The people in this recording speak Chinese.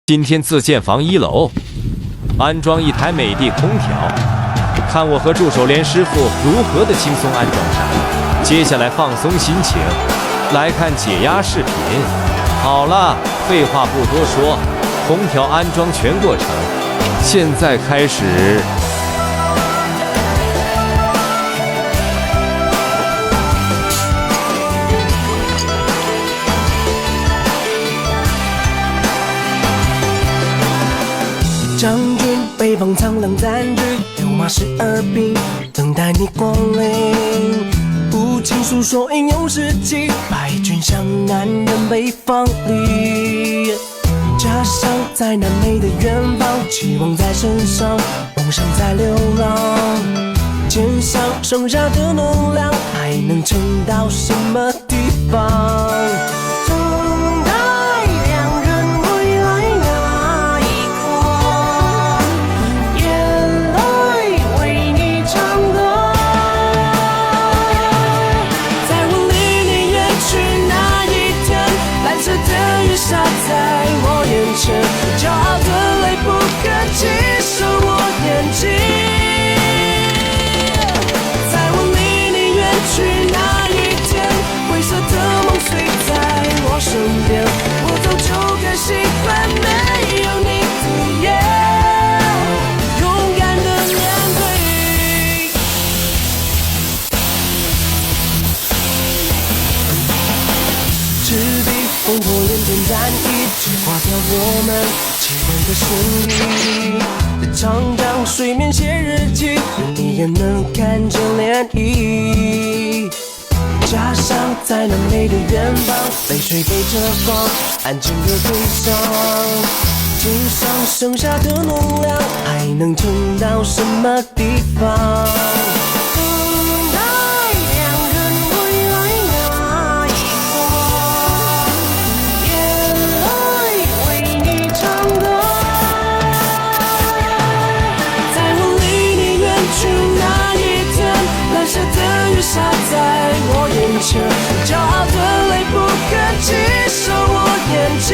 今天自建房1楼安装一台美的空调，看我和助手连师傅如何的轻松安装上。接下来放松心情，来看解压视频。好了，废话不多说，空调安装全过程现在开始。将军北方苍狼占据，六马12兵，等待你光临。无情诉说英勇事迹，败军向南人北方里。家乡在南美的远方，期望在身上，梦想在流浪。肩上剩下的能量，还能撑到什么地方？洒在我眼前，骄傲的泪不可及，受我眼睛。在我离你远去那一天，灰色的梦随在我身边，我早就该习惯没有你的夜，勇敢的面对。赤壁烽火连天战役，只划掉我们期盼的胜利。长江水面写日记，远离也能看见涟漪。家乡在南美的远方，泪水背着光，安静的悲伤。肩上剩下的能量，还能撑到什么地方？洒在我眼前，骄傲的泪不可及，受我眼睛。